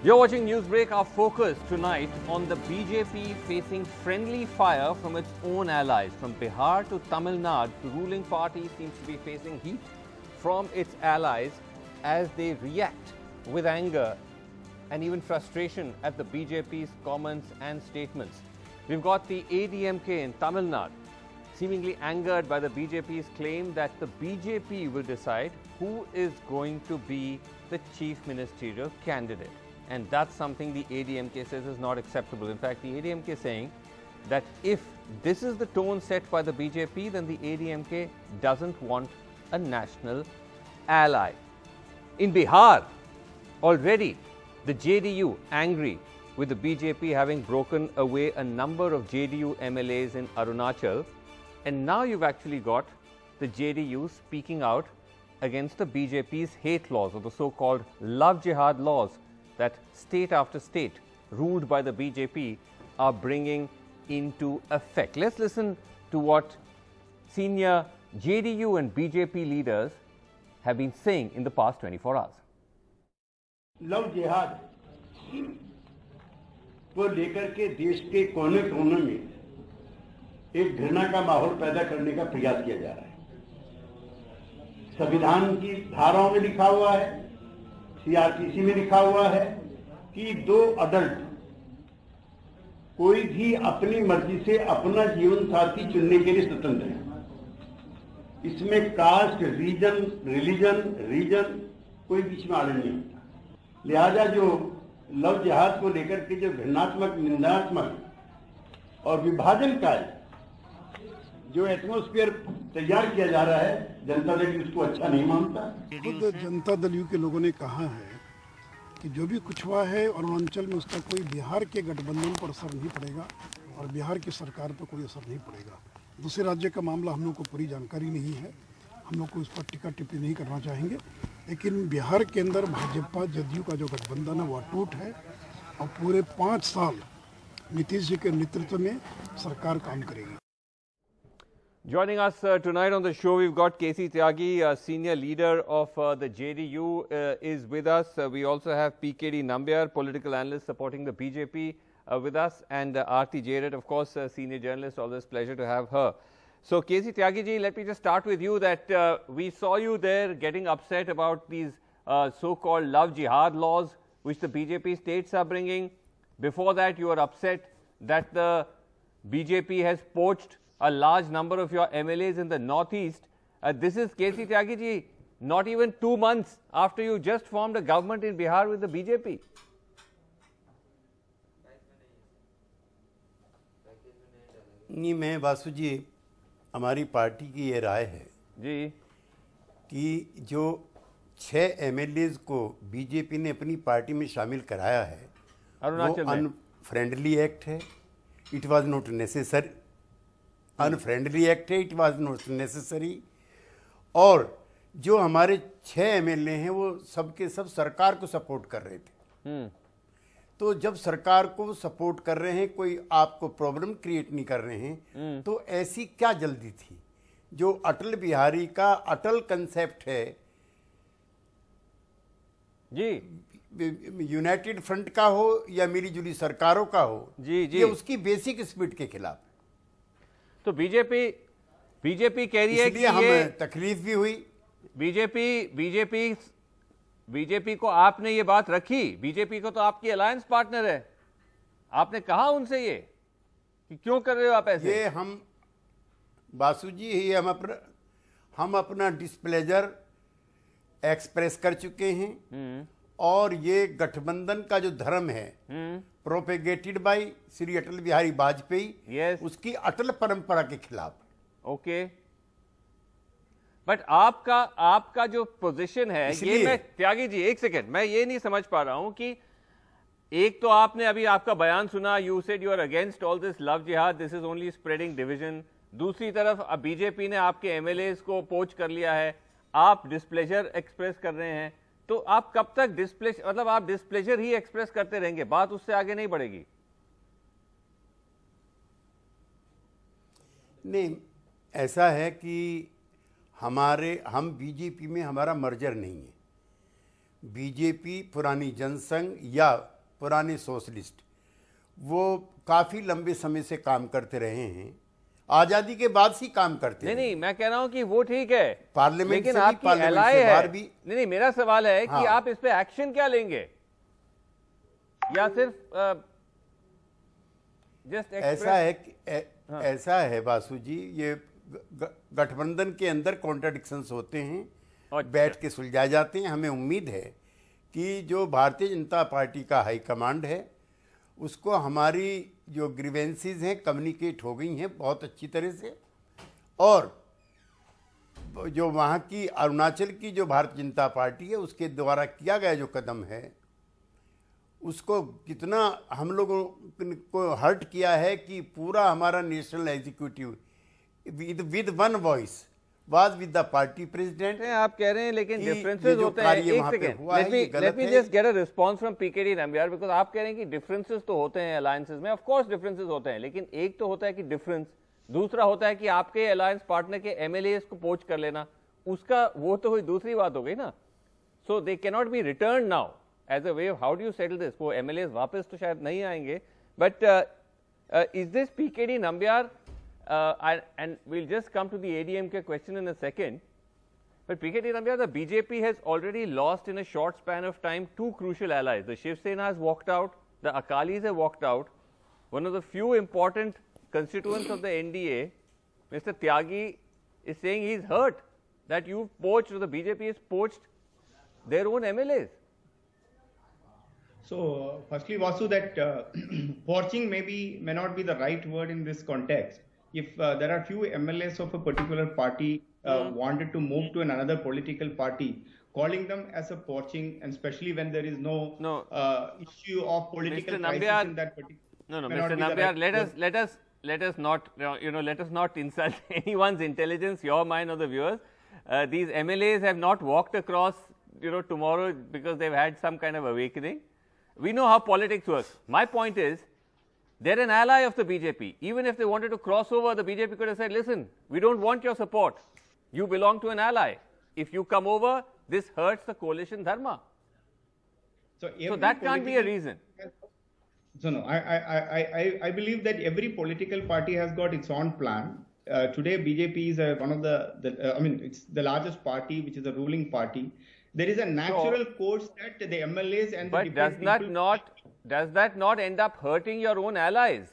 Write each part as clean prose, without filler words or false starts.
You're watching Newsbreak. Our focus tonight on the BJP facing friendly fire from its own allies. From Bihar to Tamil Nadu, the ruling party seems to be facing heat from its allies as they react with anger and even frustration at the BJP's comments and statements. We've got the ADMK in Tamil Nadu, seemingly angered by the BJP's claim that the BJP will decide who is going to be the chief ministerial candidate. And that's something the ADMK says is not acceptable. In fact, the ADMK is saying that if this is the tone set by the BJP, then the ADMK doesn't want a national ally. In Bihar, already the JDU angry with the BJP having broken away a number of JDU MLAs in Arunachal. And now you've actually got the JDU speaking out against the BJP's hate laws, or the so-called love jihad laws that state after state ruled by the BJP are bringing into effect. Let's listen to what senior JDU and BJP leaders have been saying in the past 24 hours. Love जिहाद को लेकर के देश के कोने कोने में एक घृणा का माहौल पैदा करने का प्रयास किया जा रहा है। संविधान की धाराओं में लिखा हुआ है, सीआरपीसी में लिखा हुआ है कि दो अडल्ट कोई भी अपनी मर्जी से अपना जीवन साथी चुनने के लिए स्वतंत्र है। इसमें कास्ट, रीजन कोई बीच में आड़े नहीं होता। लिहाजा जो लव जिहाद को लेकर के जो घृणात्मक, निंदात्मक और विभाजन का जो एटमॉस्फेयर तैयार किया जा रहा है, जनता दल उसको अच्छा नहीं मानता। खुद जनता दल के लोगों ने कहा है कि जो भी कुछ हुआ है अरुणाचल में उसका कोई बिहार के गठबंधन पर असर नहीं पड़ेगा और बिहार की सरकार पर कोई असर नहीं पड़ेगा। दूसरे राज्य का मामला हम लोग को पूरी जानकारी नहीं है, हम लोग को इस पर टीका टिप्पणी नहीं करना चाहेंगे, लेकिन बिहार के अंदर भाजपा जदयू का जो गठबंधन है वो अटूट है और पूरे 5 साल नीतीश जी के नेतृत्व में सरकार काम करेगी। Joining us tonight on the show, we've got KC Tyagi, senior leader of the JDU, is with us. We also have PKD Nambiar, political analyst supporting the BJP, with us, and Aarti Jared, of course, senior journalist. Always pleasure to have her. So, KC Tyagi ji, let me just start with you. That we saw you there getting upset about these so-called love jihad laws, which the BJP states are bringing. Before that, you were upset that the BJP has poached a large number of your MLAs in the northeast. This is KC Tyagi ji, not even 2 months after you just formed a government in Bihar with the BJP. नहीं, मैं वासु जी, हमारी party की ये राय है जी कि जो 6 MLAs को BJP ने अपनी पार्टी में शामिल कराया है, अरुणाचल में अनफ्रेंडली एक्ट है। It was not necessary. Unfriendly act है, इट वाज नॉट नेसेसरी। और जो हमारे 6 MLA हैं वो सबके सब सरकार को सपोर्ट कर रहे थे। तो जब सरकार को सपोर्ट कर रहे हैं, कोई आपको प्रॉब्लम क्रिएट नहीं कर रहे हैं, तो ऐसी क्या जल्दी थी? जो अटल बिहारी का अटल कंसेप्ट है जी, यूनाइटेड फ्रंट का हो या मिली जुली सरकारों का हो, जी जी, ये उसकी बेसिक स्पिरिट के खिलाफ। तो बीजेपी कह रही है कि हमें तकलीफ भी हुई। बीजेपी को आपने ये बात रखी। बीजेपी को तो आपकी अलायंस पार्टनर है, आपने कहा उनसे ये कि क्यों कर रहे हो आप ऐसे? ये हम बासु जी, ये हम अपना डिस्प्लेजर एक्सप्रेस कर चुके हैं। और ये गठबंधन का जो धर्म है, प्रोपेगेटेड बाय श्री अटल बिहारी वाजपेयी, उसकी अटल परंपरा के खिलाफ। ओके, बट आपका जो पोजीशन है, ये मैं त्यागी जी एक सेकेंड, मैं ये नहीं समझ पा रहा हूं कि एक तो आपने अभी आपका बयान सुना, you said you are against all this love jihad, this is only spreading division. दूसरी तरफ बीजेपी ने आपके एमएलएस को पोच कर लिया है, आप डिस्प्लेजर एक्सप्रेस कर रहे हैं। तो आप कब तक आप डिस्प्लेजर ही एक्सप्रेस करते रहेंगे, बात उससे आगे नहीं बढ़ेगी? नहीं, ऐसा है कि हम बीजेपी में हमारा मर्जर नहीं है। बीजेपी पुरानी जनसंघ या पुराने सोशलिस्ट, वो काफ़ी लंबे समय से काम करते रहे हैं, आज़ादी के बाद से काम करते नहीं नहीं, मैं कह रहा हूं कि वो ठीक है, पार्लियामेंट लेकिन से भी, आपकी पार्लियामेंट एलाय से है। बाहर भी। नहीं नहीं, मेरा सवाल है हाँ। कि आप इस पे एक्शन क्या लेंगे, या सिर्फ जस्ट ऐसा है ऐसा है वासु जी, ये गठबंधन के अंदर कॉन्ट्राडिक्शंस होते हैं, अच्छा। बैठ के सुलझाए जाते हैं। हमें उम्मीद है कि जो भारतीय जनता पार्टी का हाईकमांड है उसको हमारी जो ग्रीवेंसीज हैं कम्युनिकेट हो गई हैं बहुत अच्छी तरह से, और जो वहाँ की अरुणाचल की जो भारतीय जनता पार्टी है उसके द्वारा किया गया जो कदम है उसको कितना हम लोगों को हर्ट किया है कि पूरा हमारा national executive with one voice was with the party president. आप कह रहे हैं, लेकिन कि डिफरेंसेस ये जो होते हैं। कार्य एक वहाँ पे सेकंड, हुआ है, ये गलत लेट मी है। Just get a response from PKD Nambiar, because आप कह रहे हैं कि डिफरेंसेस तो होते हैं अलायंसेस में, ऑफ कोर्स डिफरेंसेस होते हैं, लेकिन एक तो होता है कि डिफरेंस, दूसरा होता है कि आपके अलायंस पार्टनर के एमएलए को पोच कर लेना, उसका वो तो हुई दूसरी बात हो गई ना। So they can not be return now as a way of how do you settle this. वो एमएलए वापस तो शायद नहीं आएंगे, but is this PKD Nambiar, and we'll just come to the ADMK question in a second. But PKD Nambiar, the BJP has already lost in a short span of time two crucial allies. The Shiv Sena has walked out, the Akalis have walked out. One of the few important constituents of the NDA, Mr. Tyagi, is saying he's hurt that you've poached, or the BJP has poached their own MLAs. So, firstly, Vasu, that poaching may not be the right word in this context. If there are few MLAs of a particular party wanted to move to another political party, calling them as a poaching, and especially when there is no issue of political Mr. crisis Nambiar, in that particular. No, may Mr. not be the Nambiar, right let us not, let us not insult anyone's intelligence, your mind, or the viewers. These MLAs have not walked across, tomorrow because they've had some kind of awakening. We know how politics works. My point is, they're an ally of the BJP. Even if they wanted to cross over, the BJP could have said, listen, we don't want your support. You belong to an ally. If you come over, this hurts the coalition dharma. So that can't be a reason. So no, I believe that every political party has got its own plan. Today, BJP is one of it's the largest party, which is the ruling party. There is a natural course that the MLAs and the different people. Does that not end up hurting your own allies?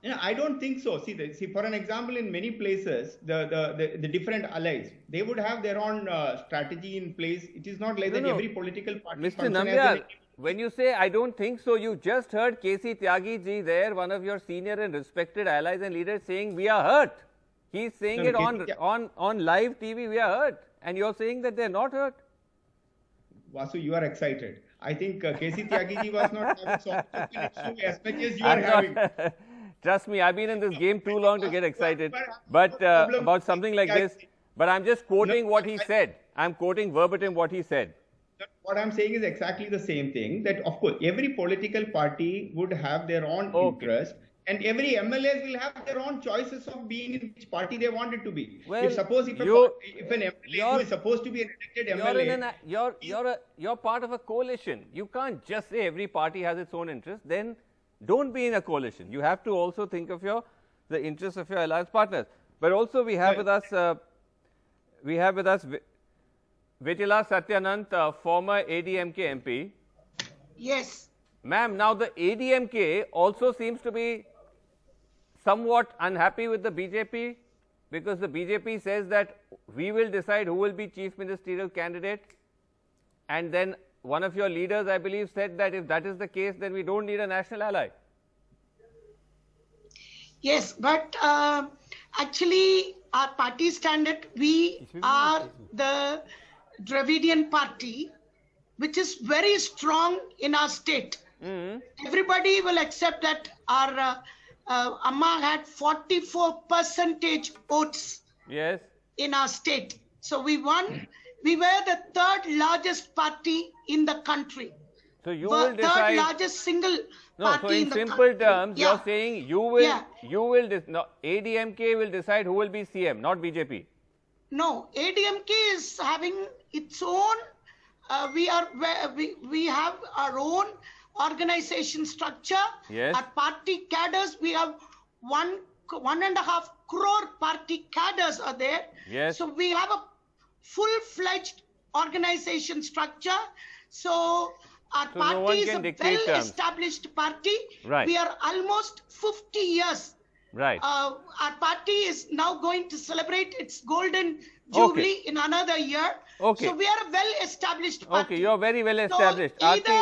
Yeah, I don't think so. See, for an example, in many places, the different allies, they would have their own strategy in place. It is not like that every political party. Mr. Nambiar, when you say I don't think so, you just heard KC Tyagi ji there, one of your senior and respected allies and leaders, saying we are hurt. He's saying on live TV, we are hurt, and you're saying that they're not hurt. Vasu, you are excited. I think KC Tyagi ji was not having soft issue as much as you are having. Trust me, I've been in this game too long to get excited. But about something like this. But I'm just quoting what he said. I'm quoting verbatim what he said. What I'm saying is exactly the same thing. That of course every political party would have their own interest, and every MLAs will have their own choices of being in which party they wanted to be. Well, if an MLA who is supposed to be an elected MLA, you're part of a coalition. You can't just say every party has its own interest. Then don't be in a coalition. You have to also think of the interests of your alliance partners. But also we have with us Vitila Satyanant, former ADMK MP. Yes. Ma'am, now the ADMK also seems to be somewhat unhappy with the BJP, because the BJP says that we will decide who will be chief ministerial candidate, and then one of your leaders, I believe, said that if that is the case, then we don't need a national ally. Yes, but actually our party standard, we are the Dravidian party, which is very strong in our state. Everybody will accept that our Amma had 44% votes in our state. So we won. We were the third largest party in the country. So you will decide. Third largest single party in the country. So in simple terms, you're saying ADMK will decide who will be CM, not BJP. No, ADMK is having its own. We have our own organization structure. Yes. Our party cadres, we have 1.5 crore party cadres are there. Yes. So we have a full-fledged organization structure. So our So no one party is can a dictate terms. well-established party. Right. We are almost 50 years. Right. Our party is now going to celebrate its golden jubilee in another year. Okay. So we are a well-established party. Okay, you're very well So established. either,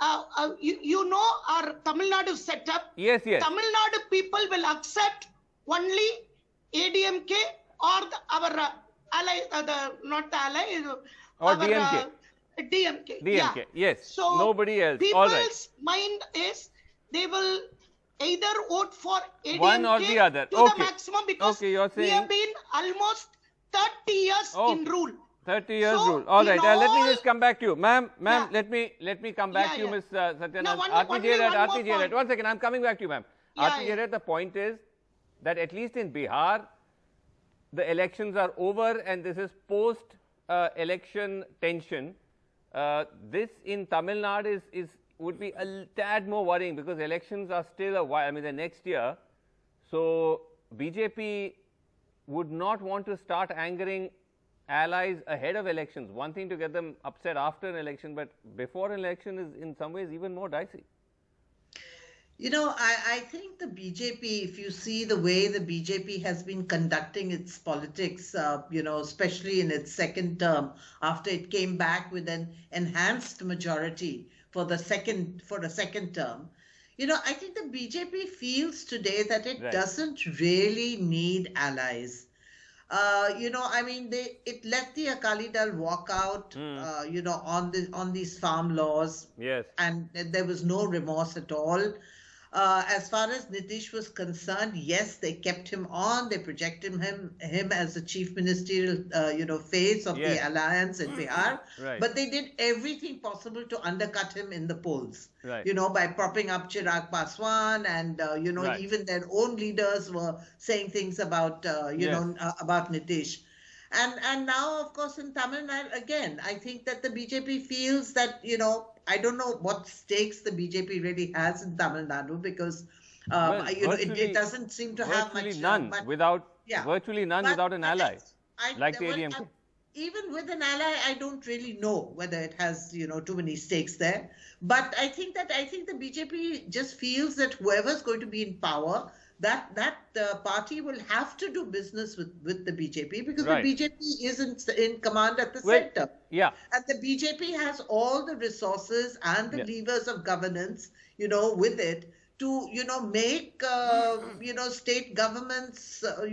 Aarti- you know our Tamil Nadu setup. Yes, yes. Tamil Nadu people will accept only ADMK or our ally, not the ally, Or our, DMK. DMK. DMK, Yeah. yes. So Nobody else. All People's right. mind is they will either vote for ADMK One or the other. to Okay. the maximum because Okay, you're we saying- have been almost 30 years Oh. in rule. 30 years So, rule. All in right. Let me all- just come back to you. Ma'am, Yeah. let me come back Yeah, to you, yeah. Ms. Satyanand. No, Aarti only Jairat, one Aarti more Jairat. point. One second, I'm coming back to you, ma'am. Yeah, Aarti yeah. Jairat, the point is that at least in Bihar, the elections are over and this is post-election tension. This in Tamil Nadu would be a tad more worrying because elections are still a while, I mean, the next year. So BJP would not want to start angering allies ahead of elections. One thing to get them upset after an election, but before an election is in some ways even more dicey. You know, I think the BJP, if you see the way the BJP has been conducting its politics, you know, especially in its second term, after it came back with an enhanced majority for the second term, you know, I think the BJP feels today that it Right. doesn't really need allies. You know, I mean, it let the Akali Dal walk out, you know, on these farm laws. Yes. And there was no remorse at all. As far as Nitish was concerned, yes, they kept him on. They projected him as the chief ministerial, you know, face of Yes. the alliance in Bihar. Right. But they did everything possible to undercut him in the polls. Right. You know, by propping up Chirag Paswan, and you know, Right. even their own leaders were saying things about you Yes. know about Nitish. And now, of course, in Tamil Nadu, again, I think that the BJP feels that, you know, I don't know what stakes the BJP really has in Tamil Nadu because, Well, you know, virtually- it doesn't seem to have Virtually much. none but- without Yeah. virtually none but- without an but ally, like the well, ADMK. even with an ally, I don't really know whether it has, you know, too many stakes there. But I think the BJP just feels that whoever's going to be in power, that party will have to do business with the BJP because Right. the BJP isn't in command at the Well, center. yeah. And the BJP has all the resources and the Yeah. levers of governance, you know, with it to, you know, make, you know, state governments,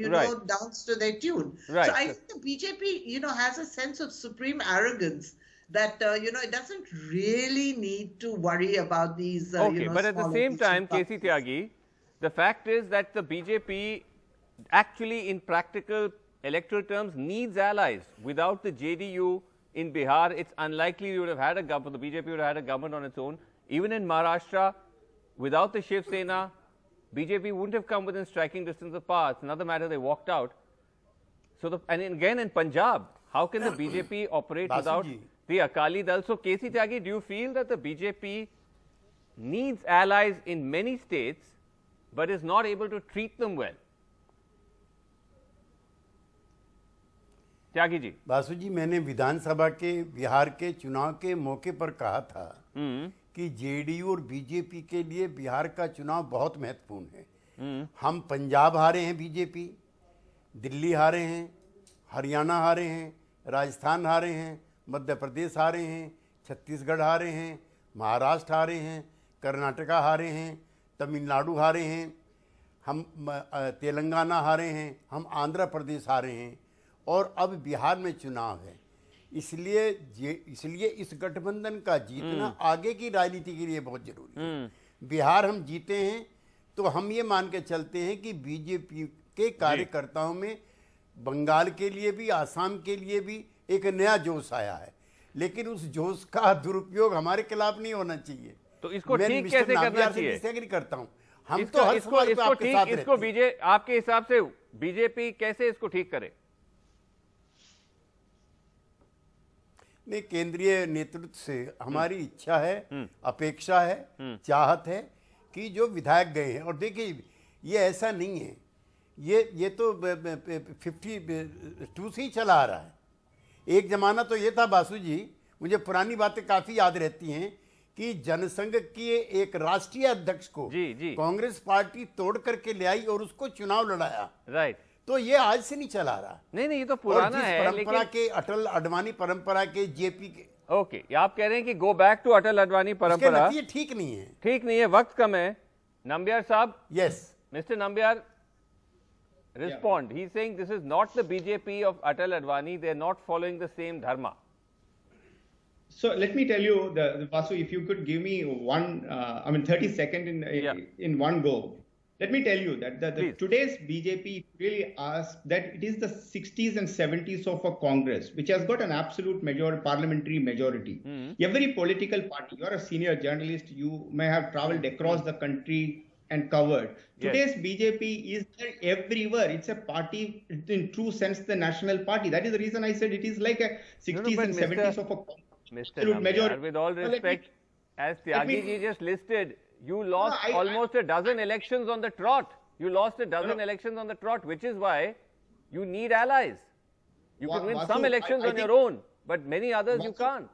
you Right. know, dance to their tune. Right. So I think the BJP, you know, has a sense of supreme arrogance that, you know, it doesn't really need to worry about these, Okay, you know, but at the smaller same time, parties. KC Tyagi, the fact is that the BJP actually in practical electoral terms needs allies. Without the JDU in Bihar, it's unlikely you would have had a government, the BJP would have had a government on its own. Even in Maharashtra, without the Shiv Sena, BJP wouldn't have come within striking distance of power. It's another matter they walked out. So, and again in Punjab, how can the BJP operate Basu without ji. the Akali Dal? So, KC Tyagi, do you feel that the BJP needs allies in many states, but is not able to treat them well? Tyagi ji, Basu जी, मैंने विधानसभा के बिहार के चुनाव के मौके पर कहा था कि जेडीयू और बीजेपी के लिए बिहार का चुनाव बहुत महत्वपूर्ण है। हम पंजाब हारे हैं बीजेपी, दिल्ली हारे हैं, हरियाणा हारे हैं, राजस्थान हारे हैं, मध्य प्रदेश हारे हैं, छत्तीसगढ़ हारे हैं, महाराष्ट्र हारे हैं, कर्नाटका हारे हैं, तमिलनाडु हारे हैं, हम तेलंगाना हारे हैं, हम आंध्र प्रदेश हारे हैं और अब बिहार में चुनाव है। इसलिए इस गठबंधन का जीतना आगे की राजनीति के लिए बहुत जरूरी है। बिहार हम जीते हैं तो हम ये मान के चलते हैं कि बीजेपी के कार्यकर्ताओं में बंगाल के लिए भी, आसाम के लिए भी एक नया जोश आया है, लेकिन उस जोश का दुरुपयोग हमारे खिलाफ नहीं होना चाहिए। तो इसको मैं ठीक मिस्टर कैसे करना नामग्याल से चाहिए? डिसएग्री करता हूं। हम इसको तो हर इसको सवाल पे इसको आपके साथ ठीक, इसको रहते हैं। आपके हिसाब से बीजेपी कैसे इसको ठीक करे? नहीं, केंद्रीय नेतृत्व से हमारी इच्छा है, अपेक्षा है, चाहत है कि जो विधायक गए हैं, और देखिए ये ऐसा नहीं है, ये तो 52 से ही चला आ रहा है। एक जमाना तो ये था बासु जी, मुझे पुरानी बातें काफी याद रहती हैं कि जनसंघ के एक राष्ट्रीय अध्यक्ष को जी। कांग्रेस पार्टी तोड़ करके ले आई और उसको चुनाव लड़ाया। राइट। तो ये आज से नहीं चला रहा। नहीं, ये तो पुराना है, परंपरा लेकिन के अटल अडवाणी परंपरा के जेपी के, ओके, आप कह रहे हैं कि गो बैक टू अटल अडवाणी परंपरा, ये ठीक नहीं है, ठीक नहीं है, वक्त कम है। नंबियार साहब, yes, mister Nambiar, respond. He's saying this is not the BJP of Atal Advani. They're not following the same dharma. So let me tell you, Vasu, if you could give me 30 seconds in one go. Let me tell you that today's BJP really asks that it is the 60s and 70s of a Congress, which has got an absolute parliamentary majority. Every political party, you are a senior journalist, you may have traveled across the country and covered. Today's BJP is there everywhere. It's a party in true sense, the national party. That is the reason I said it is like a 60s and 70s of a absolute majority. With all respect, as Tyagi ji just listed, you lost almost a dozen elections on the trot. You lost a dozen elections on the trot, which is why you need allies. You can win some elections on your own, but many others you can't.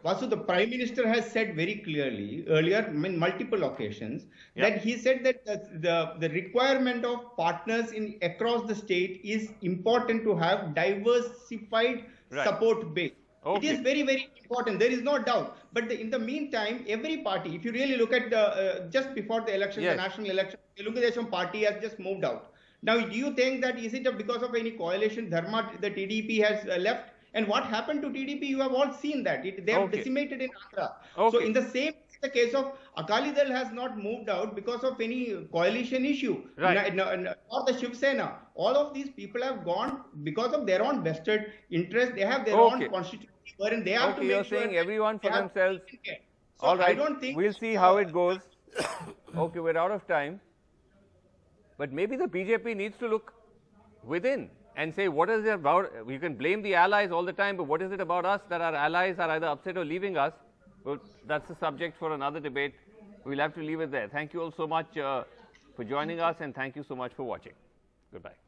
Vasu, the Prime Minister has said very clearly earlier in multiple occasions that he said that the requirement of partners across the state is important to have diversified support base. It is very, very important. There is no doubt. But in the meantime, every party, if you really look at just before the election, the national election, the Telugu party has just moved out. Now, do you think that is it because of any coalition dharma the TDP has left? And what happened to TDP, you have all seen that. They have decimated in Andhra. So in the same the case of Akali Dal has not moved out because of any coalition issue. Right. Or the Shiv Sena. All of these people have gone because of their own vested interest. They have their own constituency wherein they have to make you're sure saying everyone for themselves. So all right. I don't think we'll see how it goes. Okay, we're out of time. But maybe the BJP needs to look within and say, what is it about? You can blame the allies all the time, but what is it about us that our allies are either upset or leaving us? Well, that's a subject for another debate. We'll have to leave it there. Thank you all so much for joining us, and thank you so much for watching. Goodbye.